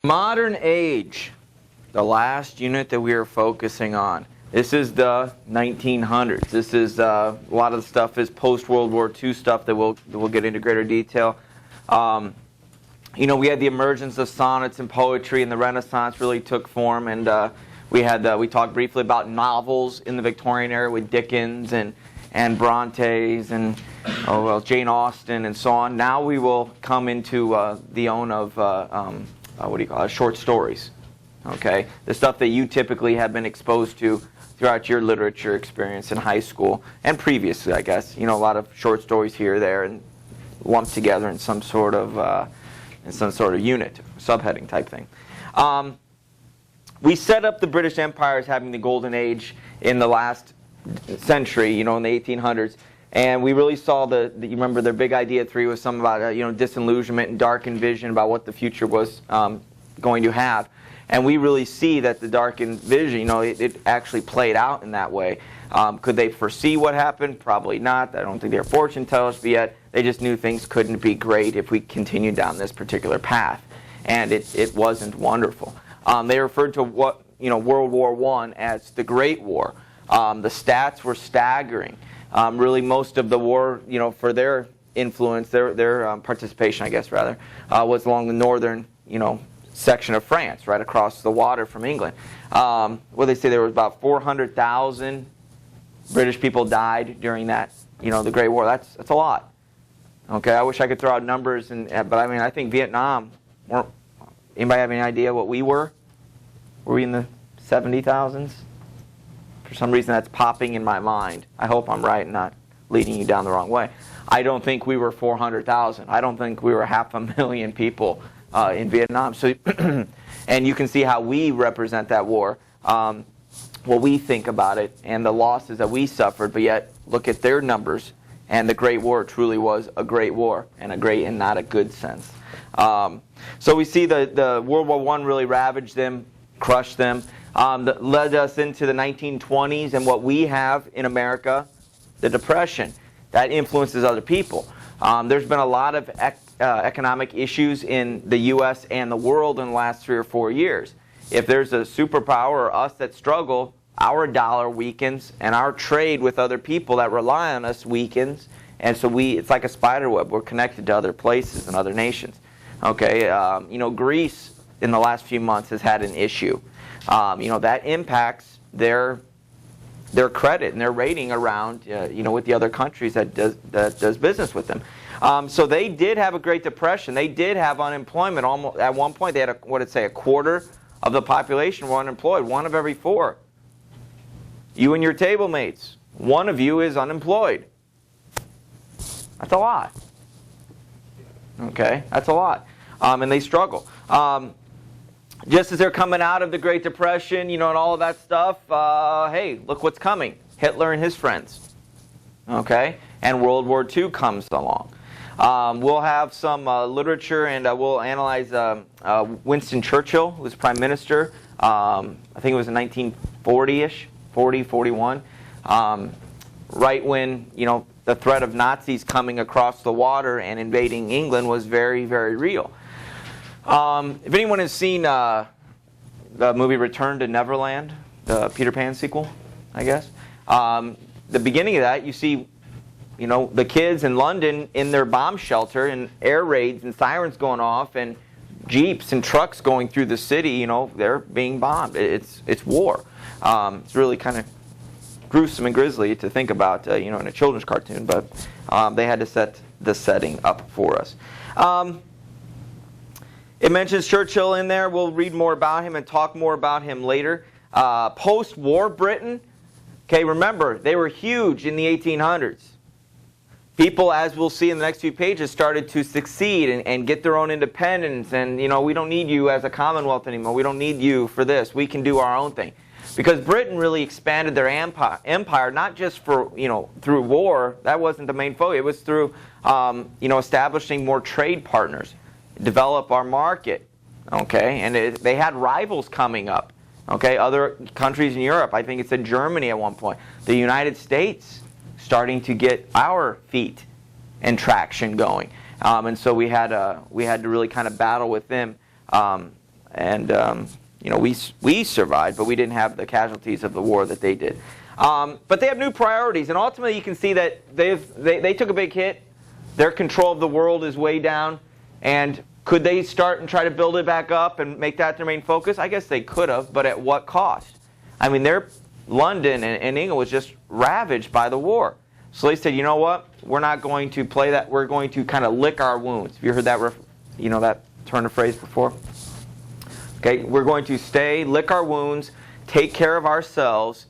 Modern age, the last unit that we are focusing on. This is the 1900s. This is a lot of the stuff is post-World War II stuff that we'll get into greater detail. We had the emergence of sonnets and poetry, and the Renaissance really took form. And we talked briefly about novels in the Victorian era with Dickens and Bronte's and Jane Austen and so on. Now we will come into the own of short stories. Okay, the stuff that you typically have been exposed to throughout your literature experience in high school and previously, I guess. A lot of short stories here or there and lumped together in some sort of unit, subheading type thing. We set up the British Empire as having the golden age in the last century, in the 1800s, and we really saw you remember their big idea 3 was something about disillusionment and darkened vision about what the future was going to have. And we really see that the darkened vision, it actually played out in that way. Could they foresee what happened? Probably not. I don't think they're fortune tellers, but yet they just knew things couldn't be great if we continued down this particular path. And it wasn't wonderful. They referred to World War I as the Great War. The stats were staggering. Really, most of the war, for their influence, their participation, I guess rather, was along the northern, section of France, right across the water from England. They say there was about 400,000 British people died during that, the Great War. That's a lot. Okay, I wish I could throw out numbers, but I think Vietnam. Anybody have any idea what we were? Were we in the 70,000s? For some reason, that's popping in my mind. I hope I'm right and not leading you down the wrong way. I don't think we were 400,000. I don't think we were 500,000 people in Vietnam. So, and you can see how we represent that war, what we think about it, and the losses that we suffered. But yet, look at their numbers, and the Great War truly was a great war, and a great and not a good sense. So we see the World War I really ravaged them, crushed them. That led us into the 1920s, and what we have in America, the Depression, that influences other people. There's been a lot of economic issues in the U.S. and the world in the last 3 or 4 years. If there's a superpower or us that struggle, our dollar weakens and our trade with other people that rely on us weakens, and so it's like a spider web. We're connected to other places and other nations. Okay, Greece in the last few months has had an issue. That impacts their credit and their rating around with the other countries that does business with them. So they did have a Great Depression. They did have unemployment. Almost at one point, they had a quarter of the population were unemployed. 1 of every 4. You and your table mates, 1 of you is unemployed. That's a lot. Okay, that's a lot. And they struggle. Just as they're coming out of the Great Depression, and all of that stuff, hey, look what's coming. Hitler and his friends. Okay? And World War II comes along. We'll have some literature, and we'll analyze Winston Churchill, who was Prime Minister. I think it was in 1940-ish, 40, 41. Right when, the threat of Nazis coming across the water and invading England was very, very real. If anyone has seen the movie Return to Neverland, the Peter Pan sequel, I guess, the beginning of that, you see, the kids in London in their bomb shelter and air raids and sirens going off and jeeps and trucks going through the city, they're being bombed. It's war. It's really kind of gruesome and grisly to think about, in a children's cartoon, but they had to set the setting up for us. It mentions Churchill in there. We'll read more about him and talk more about him later. Post-war Britain, okay, remember, they were huge in the 1800s. People, as we'll see in the next few pages, started to succeed and get their own independence. And, we don't need you as a Commonwealth anymore. We don't need you for this. We can do our own thing. Because Britain really expanded their empire, not just for, through war. That wasn't the main focus. It was through, establishing more trade partners. Develop our market, okay? And they had rivals coming up, okay? Other countries in Europe, I think it said Germany at one point. The United States starting to get our feet and traction going. And so we had to really kind of battle with them And we survived, but we didn't have the casualties of the war that they did. But they have new priorities, and ultimately you can see that they took a big hit. Their control of the world is way down. And could they start and try to build it back up and make that their main focus? I guess they could have, but at what cost? I mean, London and England was just ravaged by the war. So they said, you know what? We're not going to play that. We're going to kind of lick our wounds. Have you heard that, that turn of phrase before? Okay, we're going to stay, lick our wounds, take care of ourselves,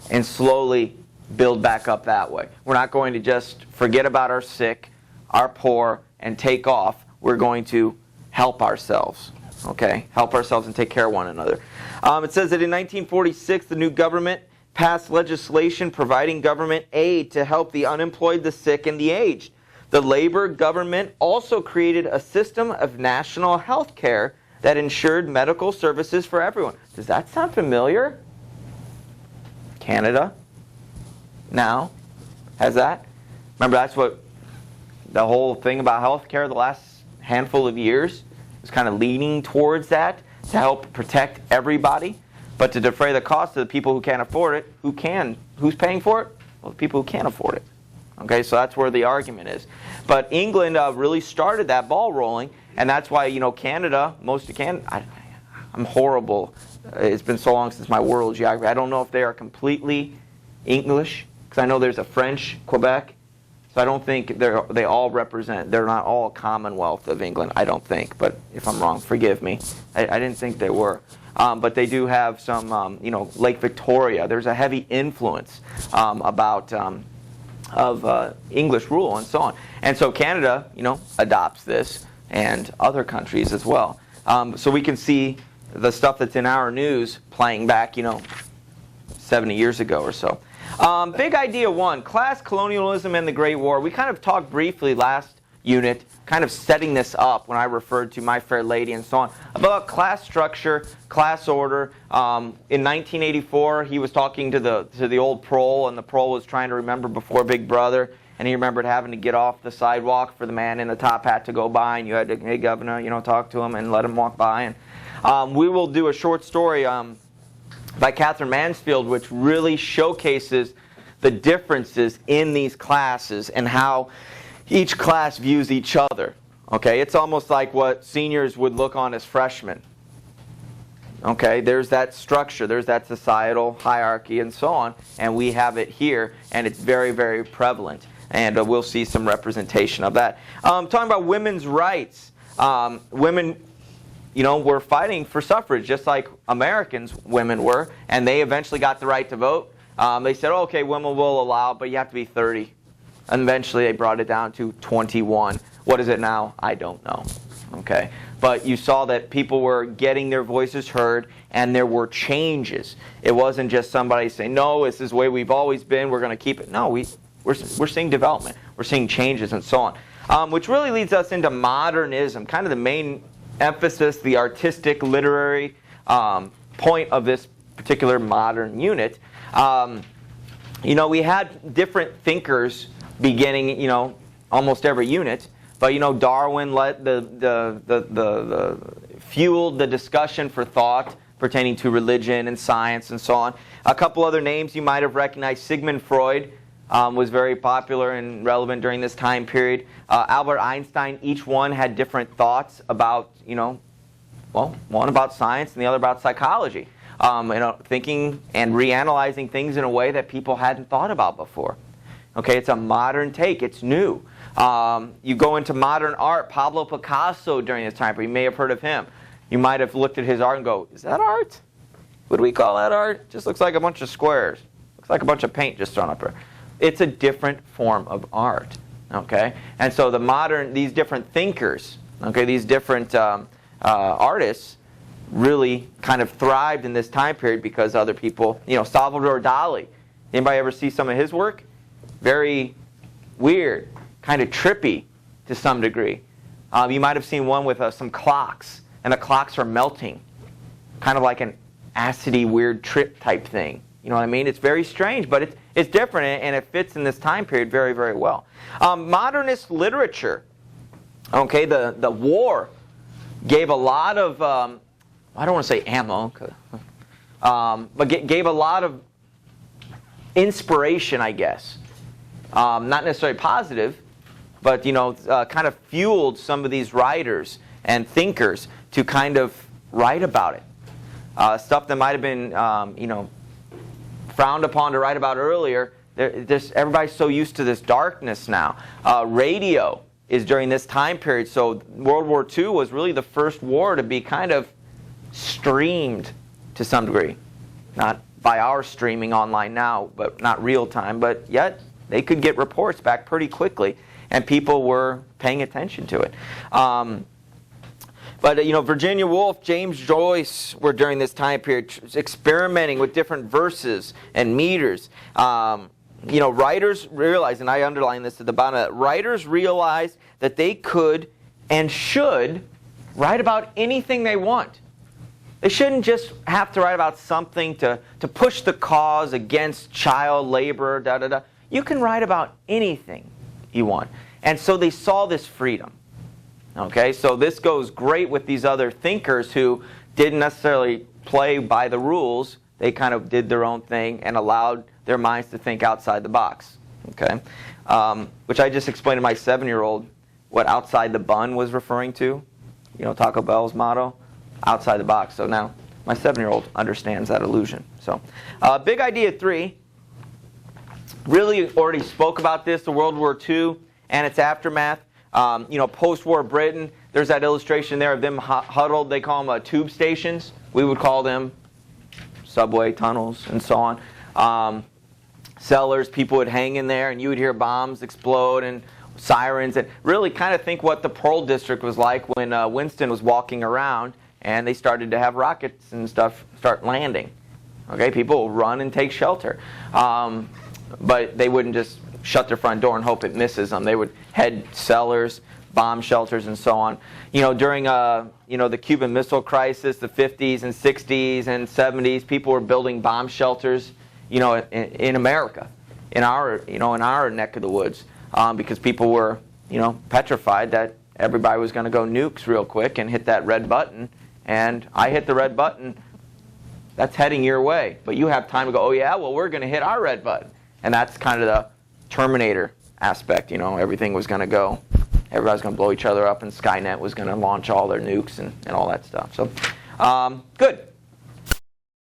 and slowly build back up that way. We're not going to just forget about our sick, our poor, and take off. We're going to help ourselves. Okay, help ourselves and take care of one another. It says that in 1946, the new government passed legislation providing government aid to help the unemployed, the sick, and the aged. The Labour government also created a system of national health care that ensured medical services for everyone. Does that sound familiar? Canada now has that. Remember, that's what the whole thing about health care the last handful of years is kind of leaning towards, that to help protect everybody, but to defray the cost of the people who can't afford it. Who's paying for it? Well, the people who can't afford it. Okay, so that's where the argument is. But England really started that ball rolling, and that's why Canada, most of Canada. I'm horrible. It's been so long since my world geography. I don't know if they are completely English, because I know there's a French Quebec. So I don't think they all represent. They're not all Commonwealth of England, I don't think. But if I'm wrong, forgive me. I didn't think they were. But they do have some, Lake Victoria. There's a heavy influence of English rule and so on. And so Canada, adopts this, and other countries as well. So we can see the stuff that's in our news playing back, 70 years ago or so. Big idea one, class colonialism and the Great War. We kind of talked briefly last unit, kind of setting this up when I referred to My Fair Lady and so on, about class structure, class order. In 1984, he was talking to the old prole, and the prole was trying to remember before Big Brother, and he remembered having to get off the sidewalk for the man in the top hat to go by, and you had to, hey, governor, talk to him and let him walk by. And we will do a short story by Catherine Mansfield, which really showcases the differences in these classes and how each class views each other. Okay, it's almost like what seniors would look on as freshmen. Okay, there's that structure, there's that societal hierarchy and so on, and we have it here, and it's very, very prevalent. And we'll see some representation of that. Talking about women's rights, women were fighting for suffrage just like women were, and they eventually got the right to vote. They said, okay, women will allow, but you have to be 30. And eventually they brought it down to 21. What is it now? I don't know. Okay, but you saw that people were getting their voices heard, and there were changes. It wasn't just somebody saying, no, this is the way we've always been, we're going to keep it. No, we're seeing development. We're seeing changes and so on. Which really leads us into modernism, kind of the main emphasis, the artistic, literary point of this particular modern unit. We had different thinkers beginning, almost every unit, but Darwin led fueled the discussion for thought pertaining to religion and science and so on. A couple other names you might have recognized. Sigmund Freud was very popular and relevant during this time period. Albert Einstein, each one had different thoughts about, one about science and the other about psychology. Thinking and reanalyzing things in a way that people hadn't thought about before. Okay, it's a modern take. It's new. You go into modern art, Pablo Picasso during this time period, you may have heard of him. You might have looked at his art and go, is that art? Would we call that art? Just looks like a bunch of squares. Looks like a bunch of paint just thrown up there. It's a different form of art. Okay, and so these different thinkers, okay, these different artists really kind of thrived in this time period because other people, Salvador Dali. Anybody ever see some of his work? Very weird, kind of trippy to some degree. You might have seen one with some clocks, and the clocks are melting, kind of like an acidy, weird trip type thing. You know what I mean? It's very strange, but it's different, and it fits in this time period very, very well. Modernist literature. Okay, the war gave a lot of I don't want to say ammo, but gave a lot of inspiration, I guess. Not necessarily positive, but kind of fueled some of these writers and thinkers to kind of write about it. Stuff that might have been, frowned upon to write about earlier. Everybody's so used to this darkness now. Radio is during this time period. So World War II was really the first war to be kind of streamed to some degree. Not by our streaming online now, but not real time. But yet they could get reports back pretty quickly, and people were paying attention to it. But Virginia Woolf, James Joyce were during this time period experimenting with different verses and meters. Writers realized, and I underline this at the bottom, that writers realized that they could and should write about anything they want. They shouldn't just have to write about something to push the cause against child labor, You can write about anything you want. And so they saw this freedom. Okay, so this goes great with these other thinkers who didn't necessarily play by the rules. They kind of did their own thing and allowed their minds to think outside the box. Okay, which I just explained to my 7-year-old what outside the bun was referring to. Taco Bell's motto, outside the box. So now my 7-year-old understands that illusion. So big idea 3. Really already spoke about this, the World War II and its aftermath. Post-war Britain, there's that illustration there of them huddled. They call them tube stations. We would call them subway tunnels and so on. Cellars, people would hang in there, and you would hear bombs explode and sirens. And really kind of think what the Pearl District was like when Winston was walking around, and they started to have rockets and stuff start landing. Okay, people will run and take shelter. But they wouldn't just shut their front door and hope it misses them. They would head cellars, bomb shelters, and so on. During the Cuban Missile Crisis, the 50s and 60s and 70s, people were building bomb shelters, in America, in our neck of the woods, because people were, petrified that everybody was going to go nukes real quick and hit that red button. And I hit the red button. That's heading your way, but you have time to go. Oh yeah, well we're going to hit our red button, and that's kind of the Terminator aspect. Everything was going to go. Everybody was going to blow each other up, and Skynet was going to launch all their nukes and all that stuff. So, good.